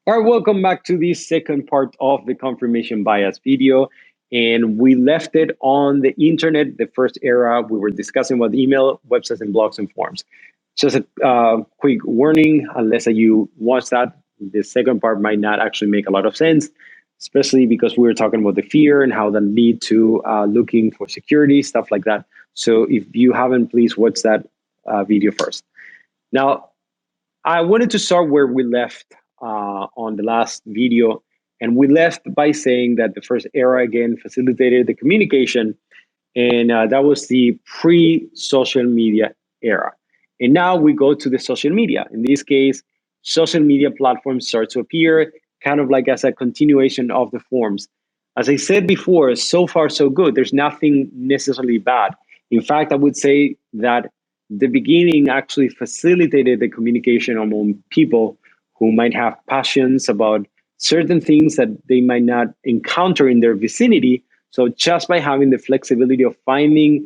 All right, welcome back to the second part of the confirmation bias video. And we left it on the internet, the first era. We were discussing about email, websites, and blogs and forms. Just a quick warning, unless you watch that, the second part might not actually make a lot of sense, especially because we were talking about the fear and how that lead to looking for security, stuff like that. So if you haven't, please watch that video first. Now, I wanted to start where we left on the last video. And we left by saying that the first era again facilitated the communication, and that was the pre social media era. And now we go to the social media. In this case, social media platforms start to appear kind of like as a continuation of the forms. As I said before, so far so good. There's nothing necessarily bad. In fact, I would say that the beginning actually facilitated the communication among people who might have passions about certain things that they might not encounter in their vicinity. So just by having the flexibility of finding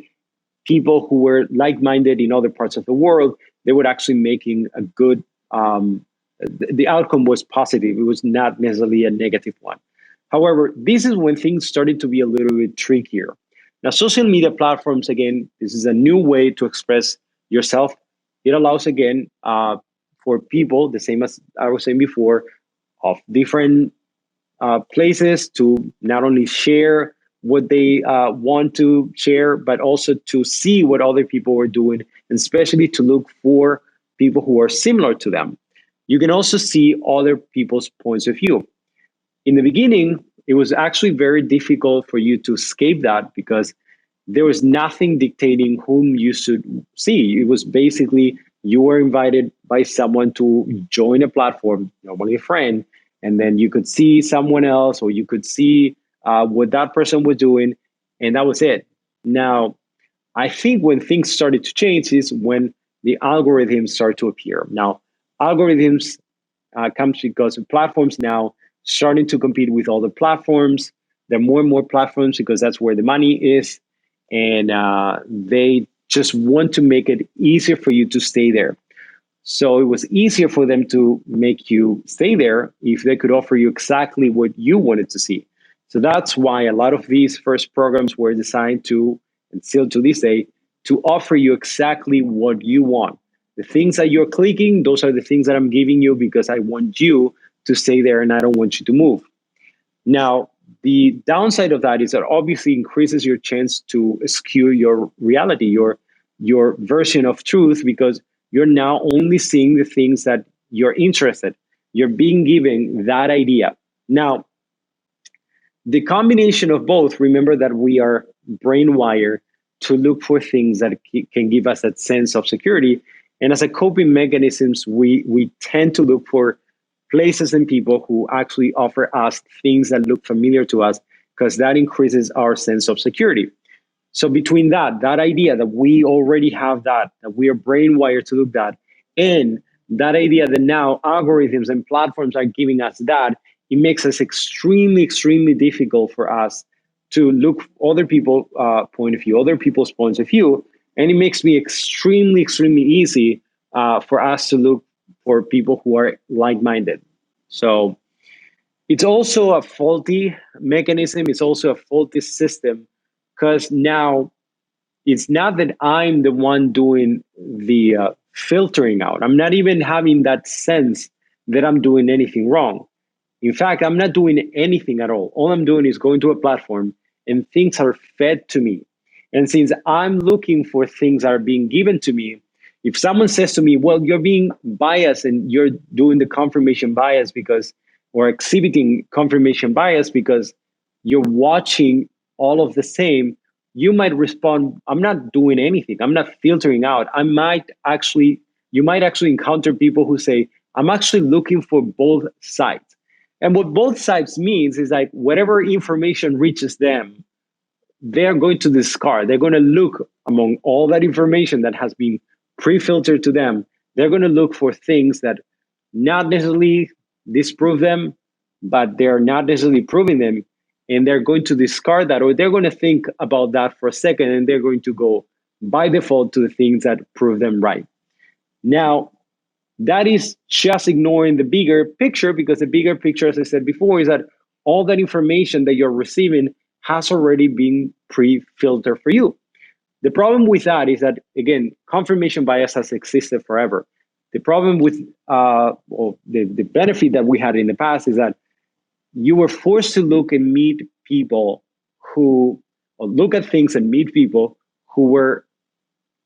people who were like-minded in other parts of the world, they were actually making a good. The outcome was positive. It was not necessarily a negative one. However, this is when things started to be a little bit trickier. Now, social media platforms, again, this is a new way to express yourself. It allows, again, for people, the same as I was saying before, of different places to not only share what they want to share, but also to see what other people are doing, and especially to look for people who are similar to them. You can also see other people's points of view. In the beginning, it was actually very difficult for you to escape that because there was nothing dictating whom you should see. It was basically you were invited by someone to join a platform, normally a friend, and then you could see someone else or you could see what that person was doing, and that was it. Now, I think when things started to change is when the algorithms start to appear. Now, algorithms comes because platforms now starting to compete with all the platforms. There are more and more platforms because that's where the money is, and they just want to make it easier for you to stay there. So it was easier for them to make you stay there if they could offer you exactly what you wanted to see. So that's why a lot of these first programs were designed to, and still to this day, to offer you exactly what you want. The things that you're clicking, those are the things that I'm giving you because I want you to stay there and I don't want you to move. Now, the downside of that is that obviously increases your chance to skew your reality, your version of truth, because you're now only seeing the things that you're interested. You're being given that idea. Now, the combination of both, remember that we are brain wired to look for things that can give us that sense of security. And as a coping mechanisms, we tend to look for places and people who actually offer us things that look familiar to us because that increases our sense of security. So between that idea that we already have that we are brain wired to look that, and that idea that now algorithms and platforms are giving us that, it makes us extremely difficult for us to look other people point of view, other people's points of view, and it makes me extremely easy for us to look for people who are like-minded. So it's also a faulty mechanism. It's also a faulty system because now it's not that I'm the one doing the filtering out. I'm not even having that sense that I'm doing anything wrong. In fact, I'm not doing anything at all. All I'm doing is going to a platform and things are fed to me. And since I'm looking for things that are being given to me, if someone says to me, well, you're being biased and you're doing the confirmation bias because, or exhibiting confirmation bias because you're watching all of the same, you might respond, I'm not doing anything. I'm not filtering out. You might actually encounter people who say, I'm actually looking for both sides. And what both sides means is like whatever information reaches them, they're going to discard. They're going to look among all that information that has been pre-filtered to them. They're going to look for things that not necessarily disprove them, but they're not necessarily proving them. And they're going to discard that, or they're going to think about that for a second, and they're going to go by default to the things that prove them right. Now, That is just ignoring the bigger picture, because the bigger picture, as I said before, is that all that information that you're receiving has already been pre-filtered for you. The problem with that is that, again, confirmation bias has existed forever. The problem with or the benefit that we had in the past is that you were forced to look and meet people who, or look at things and meet people who were,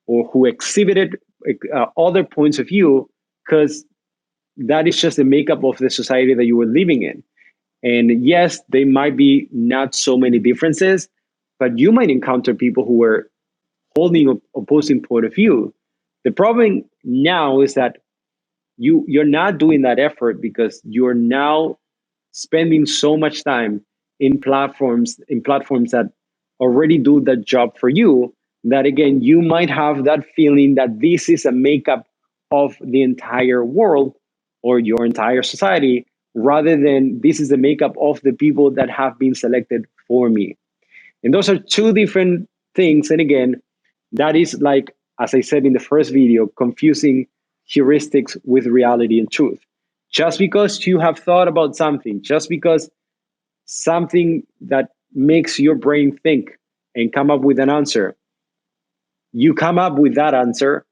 or who exhibited other points of view, because that is just the makeup of the society that you were living in. And yes, there might be not so many differences, but you might encounter people who were holding opposing point of view. The problem now is that you're not doing that effort because you're now spending so much time in platforms that already do that job for you, that again you might have that feeling that this is a makeup of the entire world or your entire society, rather than this is the makeup of the people that have been selected for me. And those are two different things. And again, that is like, as I said in the first video, confusing heuristics with reality and truth. Just because you have thought about something, just because something that makes your brain think and come up with an answer, you come up with that answer,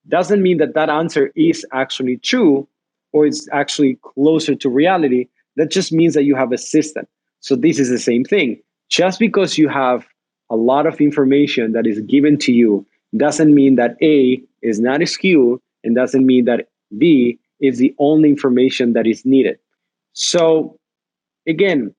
doesn't mean that that answer is actually true or it's actually closer to reality. That just means that you have a system. So this is the same thing. Just because you have a lot of information that is given to you doesn't mean that A is not askew, and doesn't mean that B is the only information that is needed. So again,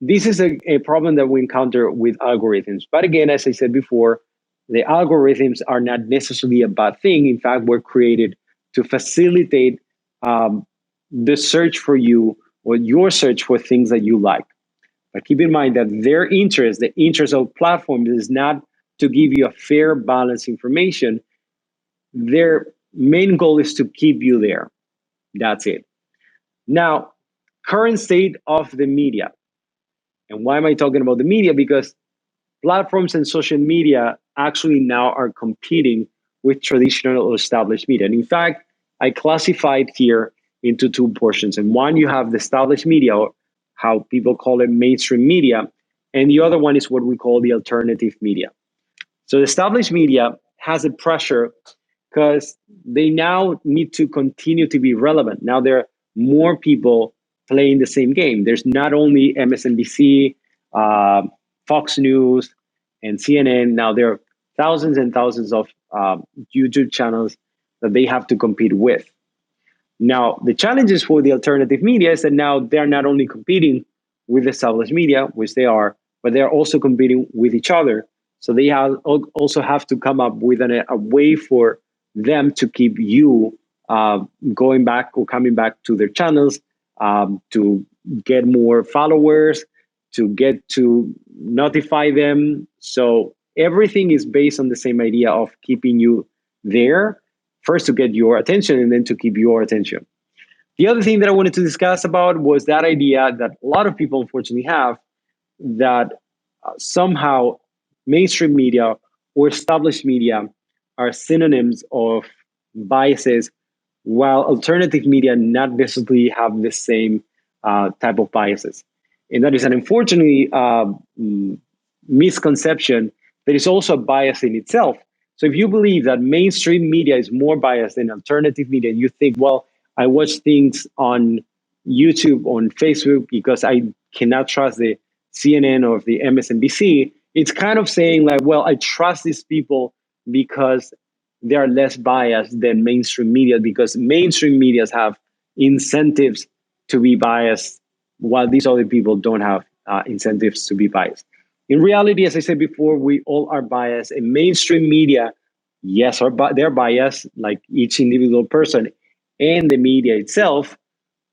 this is a problem that we encounter with algorithms. But again, as I said before, the algorithms are not necessarily a bad thing. In fact, were created to facilitate the search for you, or your search for things that you like. But keep in mind that their interest, the interest of platforms, is not to give you a fair, balanced information. Their main goal is to keep you there. That's it. Now, current state of the media. And why am I talking about the media? Because platforms and social media actually now are competing with traditional or established media. And in fact, I classified here into two portions. And one, you have the established media, or how people call it mainstream media. And the other one is what we call the alternative media. So the established media has a pressure because they now need to continue to be relevant. Now there are more people playing the same game. There's not only MSNBC, uh, Fox News, and CNN. Now there are thousands and thousands of YouTube channels that they have to compete with. Now, the challenges for the alternative media is that now they're not only competing with established media, which they are, but they're also competing with each other. So they also have to come up with a way for them to keep you going back or coming back to their channels, to get more followers, to get to notify them. So everything is based on the same idea of keeping you there, first to get your attention and then to keep your attention. The other thing that I wanted to discuss about was that idea that a lot of people unfortunately have, that somehow mainstream media or established media are synonyms of biases, while alternative media not necessarily have the same type of biases. And that is an unfortunately misconception that is also a bias in itself. So if you believe that mainstream media is more biased than alternative media, you think, well, I watch things on YouTube, on Facebook, because I cannot trust the CNN or the MSNBC. It's kind of saying like, well, I trust these people because they are less biased than mainstream media, because mainstream medias have incentives to be biased, while these other people don't have incentives to be biased. In reality, as I said before, we all are biased, and mainstream media, yes, they're biased, like each individual person and the media itself.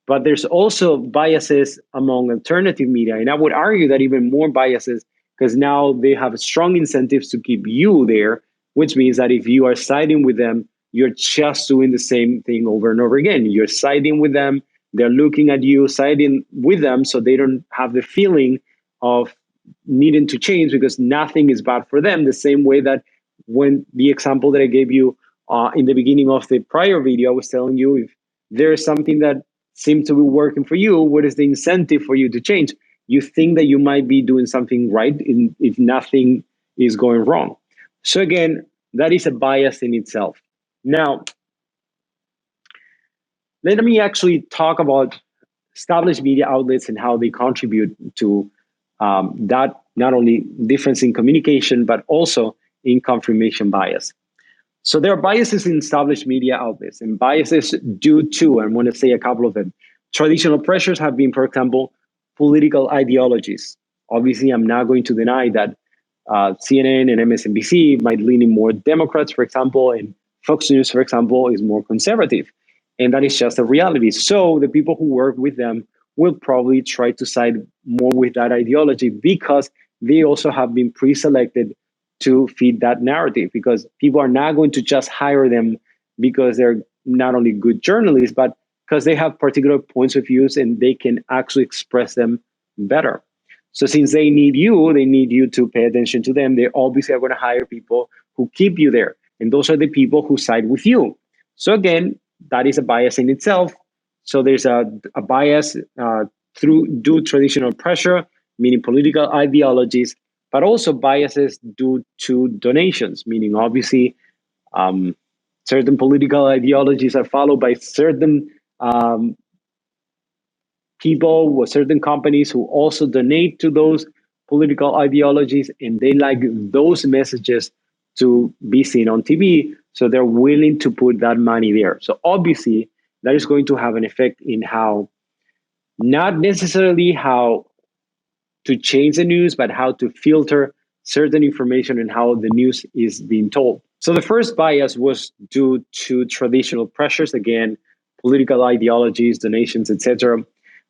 But there's also biases among alternative media. And I would argue that even more biases, because now they have strong incentives to keep you there, which means that if you are siding with them, you're just doing the same thing over and over again. You're siding with them, they're looking at you, siding with them, so they don't have the feeling of needing to change, because nothing is bad for them. The same way that when the example that I gave you In the beginning of the prior video, I was telling you if there is something that seems to be working for you, what is the incentive for you to change? You think that you might be doing something right if nothing is going wrong. So again, that is a bias in itself. Now, let me actually talk about established media outlets and how they contribute to that not only difference in communication, but also in confirmation bias. So there are biases in established media outlets, and biases due to, and I want to say a couple of them. Traditional pressures have been, for example, political ideologies. Obviously, I'm not going to deny that CNN and MSNBC might lean in more Democrats, for example, and Fox News, for example, is more conservative. And that is just a reality. So the people who work with them will probably try to side more with that ideology because they also have been pre-selected to feed that narrative, because people are not going to just hire them because they're not only good journalists, but because they have particular points of views and they can actually express them better. So since they need you to pay attention to them. They obviously are going to hire people who keep you there. And those are the people who side with you. So again, that is a bias in itself. So there's a bias through due traditional pressure, meaning political ideologies, but also biases due to donations, meaning obviously um, certain political ideologies are followed by certain people with certain companies who also donate to those political ideologies, and they like those messages to be seen on TV. So they're willing to put that money there. So obviously, that is going to have an effect in how, not necessarily how to change the news, but how to filter certain information and how the news is being told. So the first bias was due to traditional pressures, again, political ideologies, donations, etc.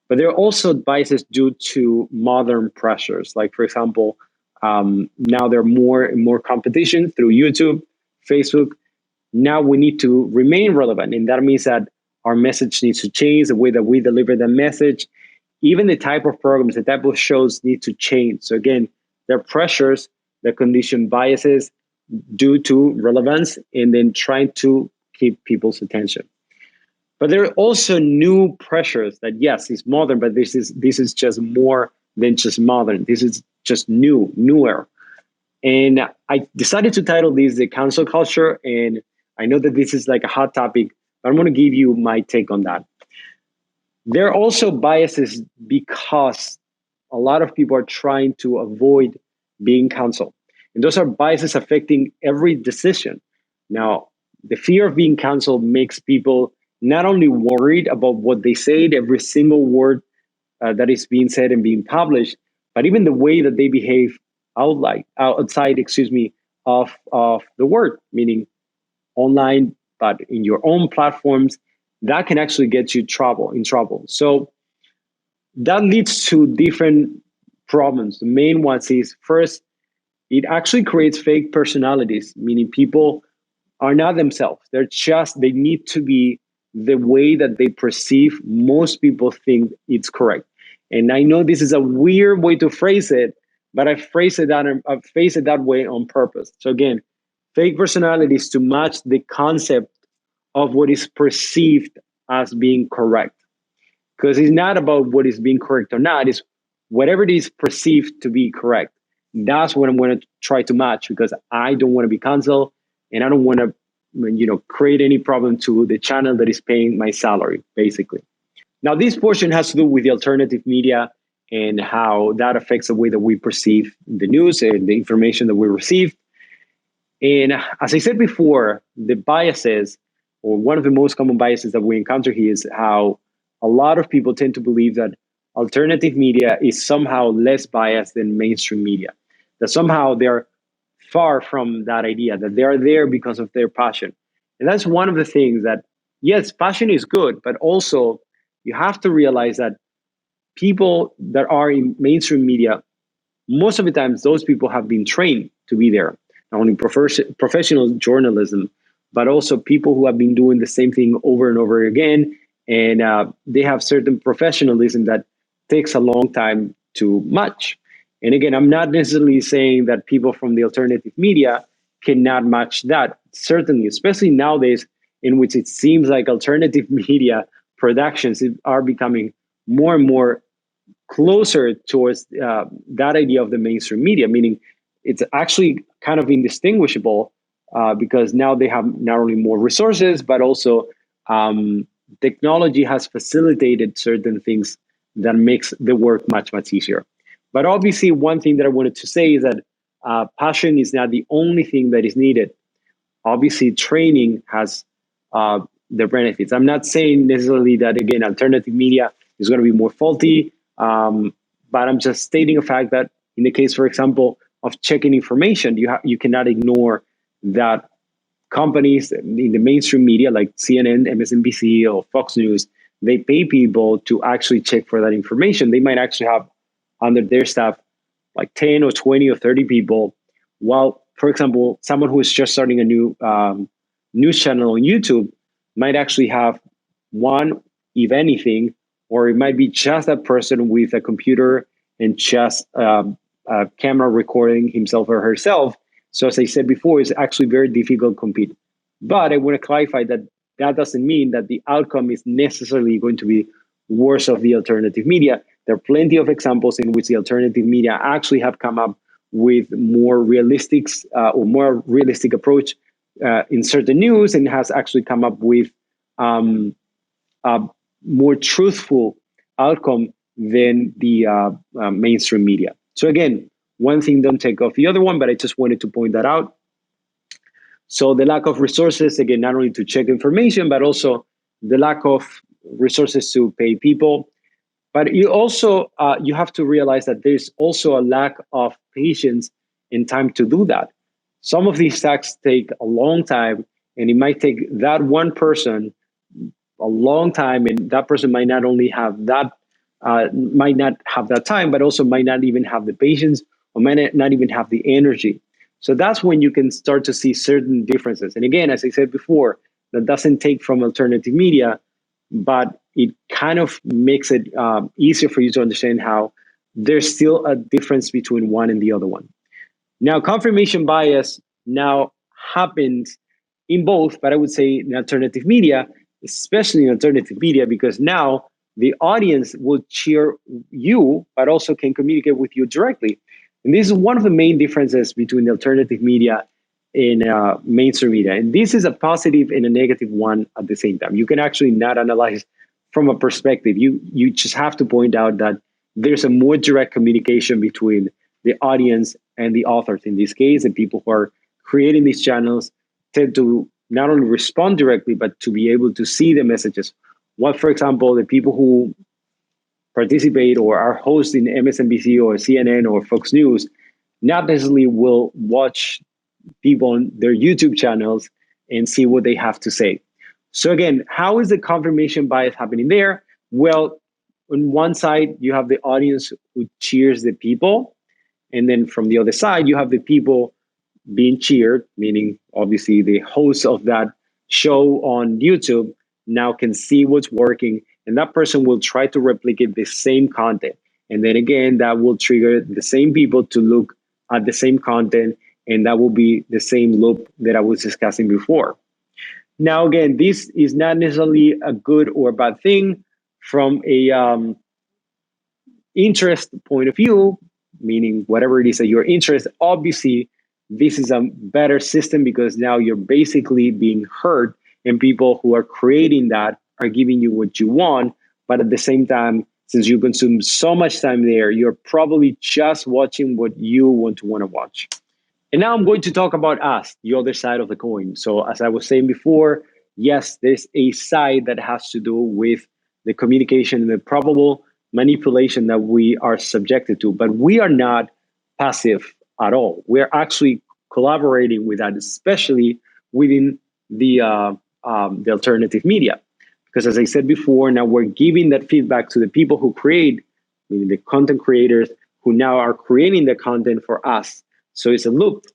But there are also biases due to modern pressures. Like, for example, now there are more and more competition through YouTube, Facebook. Now we need to remain relevant. And that means that our message needs to change, the way that we deliver the message. Even the type of programs, the type of shows need to change. So again, there are pressures that condition biases due to relevance and then trying to keep people's attention. But there are also new pressures that, yes, is modern, but this is just more than just modern. This is just newer. And I decided to title this the cancel culture. And I know that this is like a hot topic, but I'm going to give you my take on that. There are also biases because a lot of people are trying to avoid being canceled. And those are biases affecting every decision. Now, the fear of being canceled makes people not only worried about what they say, every single word that is being said and being published, but even the way that they behave outside, of the word, meaning online, but in your own platforms, that can actually get you in trouble. So that leads to different problems. The main ones is first, it actually creates fake personalities, meaning people are not themselves. They need to be the way that they perceive most people think it's correct. And I know this is a weird way to phrase it, but I phrase it that way on purpose. So again, fake personalities to match the concept of what is perceived as being correct. Because it's not about what is being correct or not, it's whatever it is perceived to be correct. That's what I'm going to try to match, because I don't want to be canceled and I don't want to create any problem to the channel that is paying my salary, basically. Now, this portion has to do with the alternative media and how that affects the way that we perceive the news and the information that we receive. And as I said before, the biases, or one of the most common biases that we encounter here, is how a lot of people tend to believe that alternative media is somehow less biased than mainstream media, that somehow they're far from that idea, that they are there because of their passion. And that's one of the things that, yes, passion is good, but also you have to realize that people that are in mainstream media, most of the times those people have been trained to be there, not only professional journalism, but also people who have been doing the same thing over and over again. And they have certain professionalism that takes a long time to match. And again, I'm not necessarily saying that people from the alternative media cannot match that. Certainly, especially nowadays, in which it seems like alternative media productions are becoming more and more closer towards that idea of the mainstream media, meaning it's actually kind of indistinguishable because now they have not only more resources, but also um, technology has facilitated certain things that makes the work much, much easier. But obviously, one thing that I wanted to say is that passion is not the only thing that is needed. Obviously, training has their benefits. I'm not saying necessarily that, again, alternative media is going to be more faulty, but I'm just stating a fact that in the case, for example, of checking information, you cannot ignore that companies in the mainstream media like CNN, MSNBC, or Fox News, they pay people to actually check for that information. They might actually have under their staff like 10 or 20 or 30 people. While, for example, someone who is just starting a new news channel on YouTube might actually have one, if anything, or it might be just that person with a computer and just a camera recording himself or herself. So as I said before, it's actually very difficult to compete. But I want to clarify that that doesn't mean that the outcome is necessarily going to be worse of the alternative media. There are plenty of examples in which the alternative media actually have come up with more realistic or more realistic approach in certain news, and has actually come up with a more truthful outcome than the mainstream media. So again, one thing don't take off the other one, but I just wanted to point that out. So the lack of resources, again, not only to check information, but also the lack of resources to pay people. But you also you have to realize that there's also a lack of patience and time to do that. Some of these tasks take a long time, and it might take that one person a long time, and that person might not only have that might not have that time, but also might not even have the patience, or might not even have the energy. So that's when you can start to see certain differences. And again, as I said before, that doesn't take from alternative media, but it kind of makes it easier for you to understand how there's still a difference between one and the other one. Now, confirmation bias now happens in both, but I would say in alternative media, especially in alternative media, because now the audience will cheer you, but also can communicate with you directly. And this is one of the main differences between the alternative media and mainstream media. And this is a positive and a negative one at the same time. You can actually not analyze from a perspective. You just have to point out that there's a more direct communication between the audience and the authors. In this case, the people who are creating these channels tend to not only respond directly, but to be able to see the messages. What, for example, the people who participate or are hosts in MSNBC or CNN or Fox News, not necessarily will watch people on their YouTube channels and see what they have to say. So again, how is the confirmation bias happening there? Well, on one side, you have the audience who cheers the people. And then from the other side, you have the people being cheered, meaning obviously the host of that show on YouTube now can see what's working, and that person will try to replicate the same content. And then again, that will trigger the same people to look at the same content, and that will be the same loop that I was discussing before. Now, again, this is not necessarily a good or a bad thing from a interest point of view, meaning whatever it is that you're interested. Obviously, this is a better system because now you're basically being heard, and people who are creating that are giving you what you want. But at the same time, since you consume so much time there, you're probably just watching what you want to watch. And now I'm going to talk about us, the other side of the coin. So as I was saying before, yes, there's a side that has to do with the communication and the probable manipulation that we are subjected to, but we are not passive at all. We're actually collaborating with that, especially within the alternative media. Because as I said before, now we're giving that feedback to the people who create, meaning the content creators who now are creating the content for us. So it's a loop.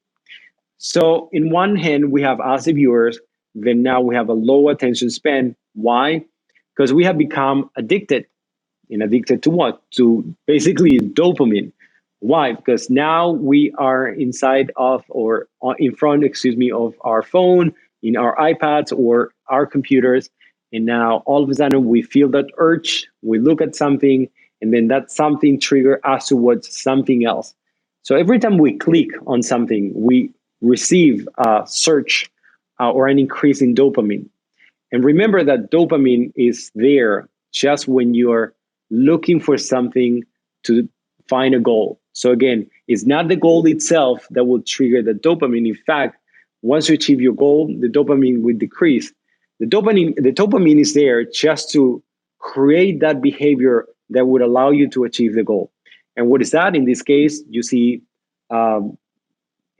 So in one hand, we have us, the viewers, then now we have a low attention span. Why? Because we have become addicted. And addicted to what? To basically dopamine. Why? Because now we are inside of, or in front, excuse me, of our phone, in our iPads or our computers. And now all of a sudden we feel that urge, we look at something, and then that something trigger us towards something else. So every time we click on something, we receive a search or an increase in dopamine. And remember that dopamine is there just when you're looking for something to find a goal. So again, it's not the goal itself that will trigger the dopamine. In fact, once you achieve your goal, the dopamine will decrease. The dopamine is there just to create that behavior that would allow you to achieve the goal. And what is that? In this case, you see um,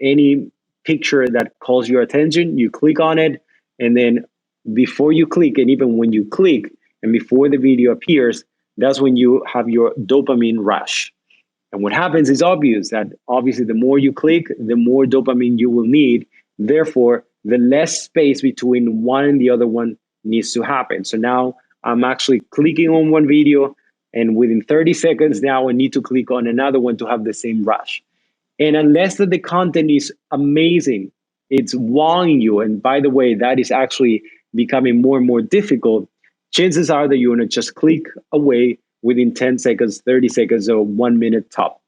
any picture that calls your attention, you click on it, and then before you click, and even when you click, and before the video appears, that's when you have your dopamine rush. And what happens is obvious that obviously the more you click, the more dopamine you will need. Therefore, the less space between one and the other one needs to happen. So now I'm actually clicking on one video, and within 30 seconds, now I need to click on another one to have the same rush. And unless that the content is amazing, it's wowing you. And by the way, that is actually becoming more and more difficult. Chances are that you're going to just click away within 10 seconds, 30 seconds, or 1 minute top.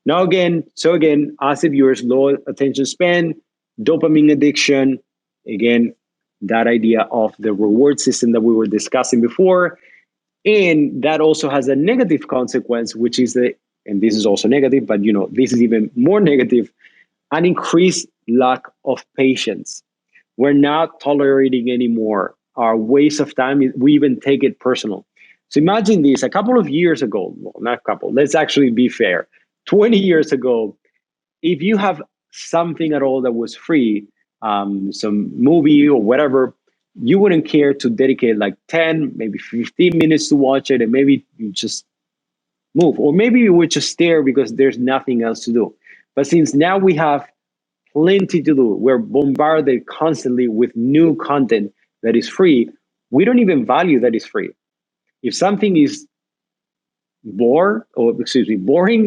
Now, again, as the viewers, low attention span, dopamine addiction, again, that idea of the reward system that we were discussing before. And that also has a negative consequence, which is the, and this is also negative, but this is even more negative, an increased lack of patience. We're not tolerating anymore our waste of time. We even take it personal. So imagine this: a couple of years ago, well, not a couple, let's actually be fair. 20 years ago, if you have something at all that was free, some movie or whatever, you wouldn't care to dedicate like 10, maybe 15 minutes to watch it, and maybe you just move. Or maybe you would just stare because there's nothing else to do. But since now we have plenty to do, we're bombarded constantly with new content that is free, we don't even value that is free. If something is boring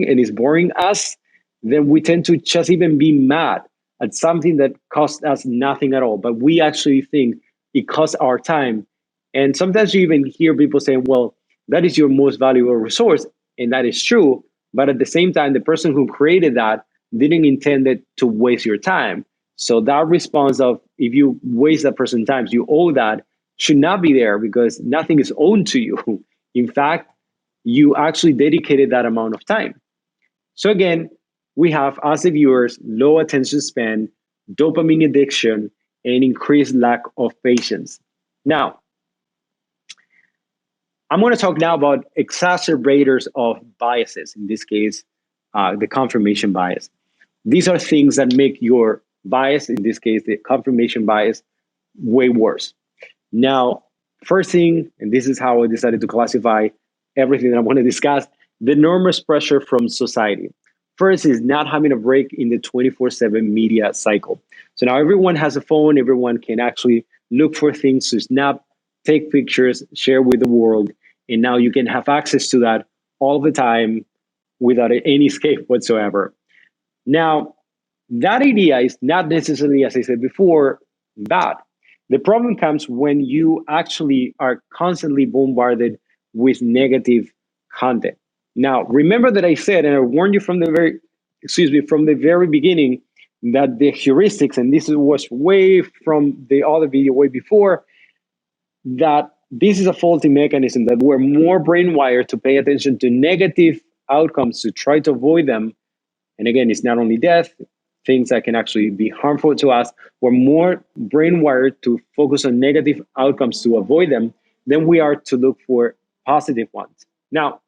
and is boring us, then we tend to just even be mad at something that costs us nothing at all. But we actually think it costs our time. And sometimes you even hear people saying, well, that is your most valuable resource. And that is true. But at the same time, the person who created that didn't intend it to waste your time. So that response of, if you waste that person's time, you owe that, should not be there, because nothing is owed to you. In fact, you actually dedicated that amount of time. So again, we have, as the viewers, low attention span, dopamine addiction, and increased lack of patience. Now, I'm going to talk now about exacerbators of biases, in this case, the confirmation bias. These are things that make your bias, in this case, the confirmation bias, way worse. Now, first thing, and this is how I decided to classify everything that I want to discuss, the enormous pressure from society. First is not having a break in the 24/7 media cycle. So now everyone has a phone, everyone can actually look for things to snap, take pictures, share with the world, and now you can have access to that all the time without any escape whatsoever. Now, that idea is not necessarily, as I said before, bad. The problem comes when you actually are constantly bombarded with negative content. Now, remember that I said, and I warned you from the from the very beginning, that the heuristics, and this was way from the other video way before, that this is a faulty mechanism, that we're more brain wired to pay attention to negative outcomes to try to avoid them. And again, it's not only death, things that can actually be harmful to us. We're more brain wired to focus on negative outcomes to avoid them than we are to look for positive ones. Now,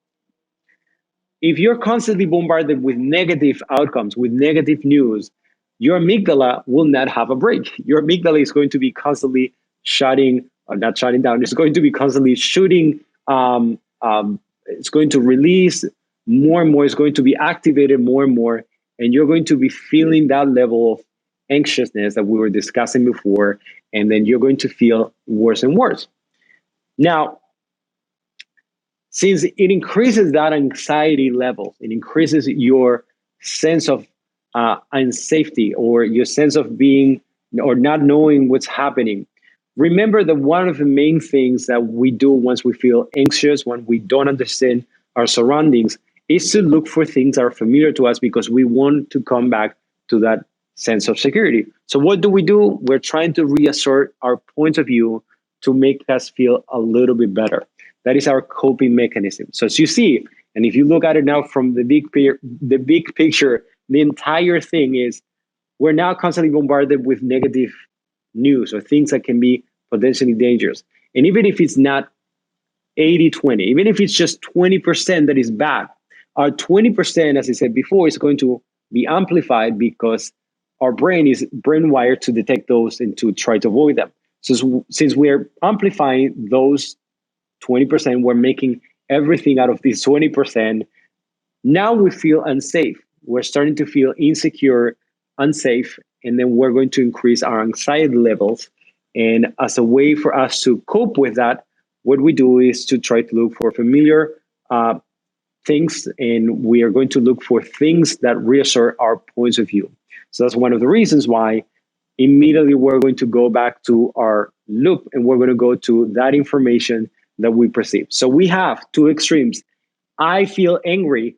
if you're constantly bombarded with negative outcomes, with negative news, your amygdala will not have a break. Your amygdala is going to be constantly shutting, or not shutting down, it's going to be constantly shooting. It's going to release more and more, it's going to be activated more and more, and you're going to be feeling that level of anxiousness that we were discussing before, and then you're going to feel worse and worse. Now, since it increases that anxiety level, it increases your sense of unsafety, or your sense of being or not knowing what's happening. Remember that one of the main things that we do once we feel anxious, when we don't understand our surroundings, is to look for things that are familiar to us because we want to come back to that sense of security. So, what do? We're trying to reassert our point of view to make us feel a little bit better. That is our coping mechanism. So, as you see, and if you look at it now from the big picture, the entire thing is we're now constantly bombarded with negative news or things that can be potentially dangerous. And even if it's not 80-20, even if it's just 20% that is bad, our 20%, as I said before, is going to be amplified because our brain is brain wired to detect those and to try to avoid them. So since we're amplifying those 20%, we're making everything out of this 20%. Now we feel unsafe. We're starting to feel insecure, unsafe, and then we're going to increase our anxiety levels. And as a way for us to cope with that, what we do is to try to look for familiar things, and we are going to look for things that reassert our points of view. So that's one of the reasons why immediately we're going to go back to our loop and we're going to go to that information that we perceive. So we have two extremes. I feel angry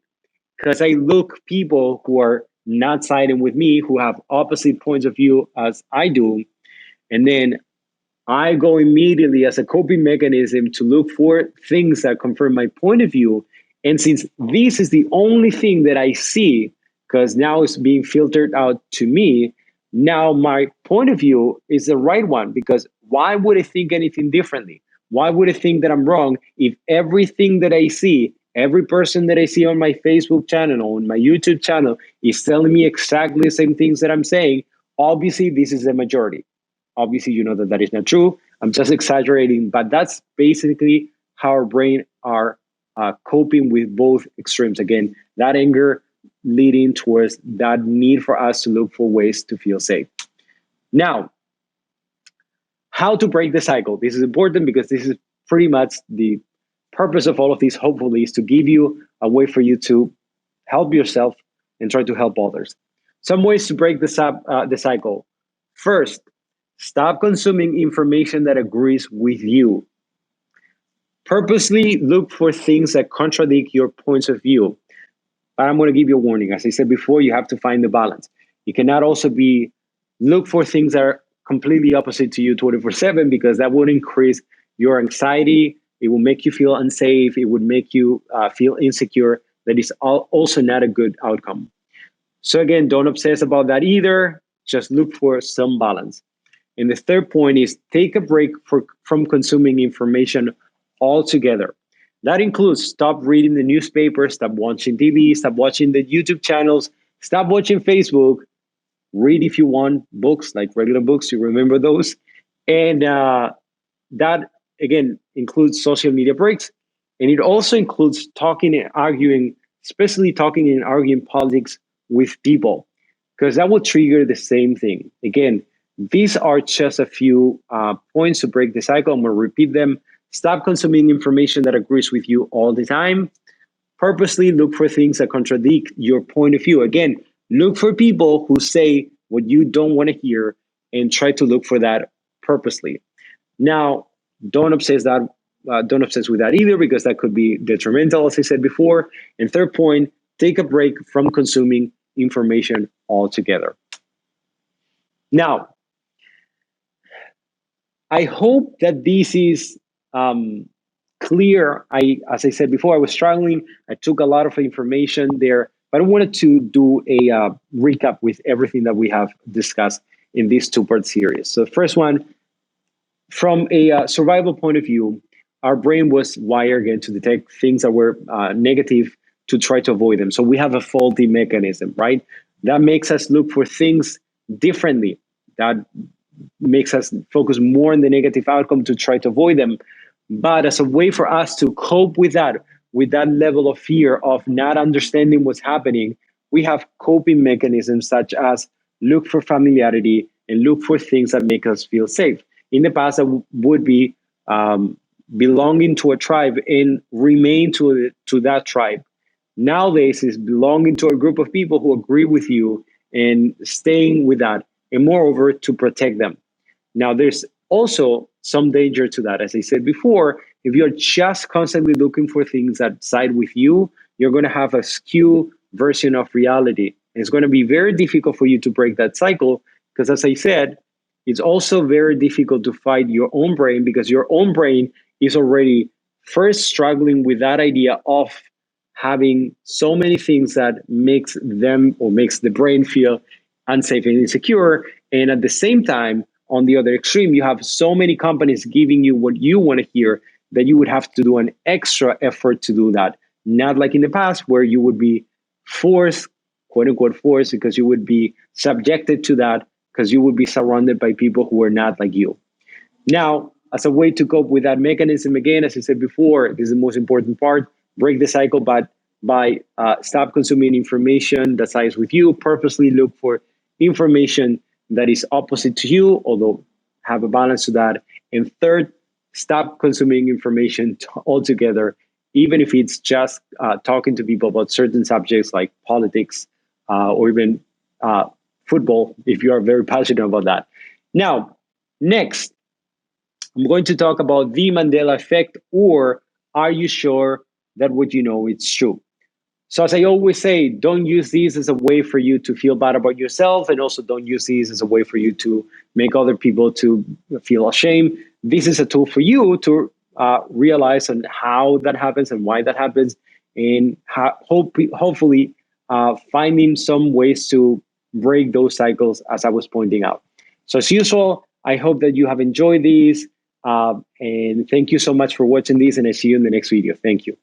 because I look people who are not siding with me, who have opposite points of view as I do, and then I go immediately as a coping mechanism to look for things that confirm my point of view. And since this is the only thing that I see, because now it's being filtered out to me, now my point of view is the right one. Because why would I think anything differently? Why would I think that I'm wrong if everything that I see, every person that I see on my Facebook channel, on my YouTube channel, is telling me exactly the same things that I'm saying? Obviously, this is the majority. Obviously, you know that that is not true. I'm just exaggerating, but that's basically how our brain are coping with both extremes. Again, that anger leading towards that need for us to look for ways to feel safe. Now, how to break the cycle. This is important because this is pretty much the purpose of all of these, hopefully, is to give you a way for you to help yourself and try to help others. Some ways to break the cycle. First, stop consuming information that agrees with you. Purposely look for things that contradict your points of view. But I'm going to give you a warning. As I said before, you have to find the balance. You cannot also be look for things that are completely opposite to you 24/7, because that would increase your anxiety. It will make you feel unsafe. It would make you feel insecure. That is also not a good outcome. So again, don't obsess about that either. Just look for some balance. And the third point is take a break from consuming information altogether. That includes stop reading the newspaper, stop watching TV, stop watching the YouTube channels, stop watching Facebook. Read if you want books, like regular books, you remember those. And that, again, includes social media breaks. And it also includes talking and arguing, especially talking and arguing politics with people, because that will trigger the same thing. Again, these are just a few points to break the cycle. I'm going to repeat them. Stop consuming information that agrees with you all the time. Purposely look for things that contradict your point of view. Again, look for people who say what you don't want to hear and try to look for that purposely. Now, don't obsess that. Don't obsess with that either, because that could be detrimental, as I said before. And third point, take a break from consuming information altogether. Now, I hope that this is clear. As I said before, I was struggling. I took a lot of information there, but I wanted to do a recap with everything that we have discussed in this two-part series. So the first one, from a survival point of view, our brain was wired again to detect things that were negative to try to avoid them. So we have a faulty mechanism, right? That makes us look for things differently. That makes us focus more on the negative outcome to try to avoid them. But as a way for us to cope with that level of fear of not understanding what's happening, we have coping mechanisms such as look for familiarity and look for things that make us feel safe. In the past, that would be belonging to a tribe and remain to that tribe. nowadays is belonging to a group of people who agree with you and staying with that, and moreover, to protect them. Now, there's also some danger to that. As I said before, if you're just constantly looking for things that side with you, you're going to have a skew version of reality. And it's going to be very difficult for you to break that cycle because, as I said, it's also very difficult to fight your own brain because your own brain is already first struggling with that idea of having so many things that makes them or makes the brain feel unsafe and insecure. And at the same time, on the other extreme, you have so many companies giving you what you want to hear that you would have to do an extra effort to do that. Not like in the past where you would be forced, quote unquote, forced, because you would be subjected to that because you would be surrounded by people who are not like you. Now, as a way to cope with that mechanism, again, as I said before, this is the most important part, break the cycle by stop consuming information that sides with you, purposely look for information that is opposite to you, although have a balance to that. And third, stop consuming information altogether, even if it's just talking to people about certain subjects like politics or even uh, football, if you are very passionate about that. Now, next, I'm going to talk about the Mandela Effect, or are you sure that what you know is true? So, as I always say, don't use these as a way for you to feel bad about yourself, and also don't use these as a way for you to make other people to feel ashamed. This is a tool for you to realize on how that happens and why that happens, and hopefully finding some ways to break those cycles, as I was pointing out. So, as usual, I hope that you have enjoyed these, and thank you so much for watching these, and I see you in the next video. Thank you.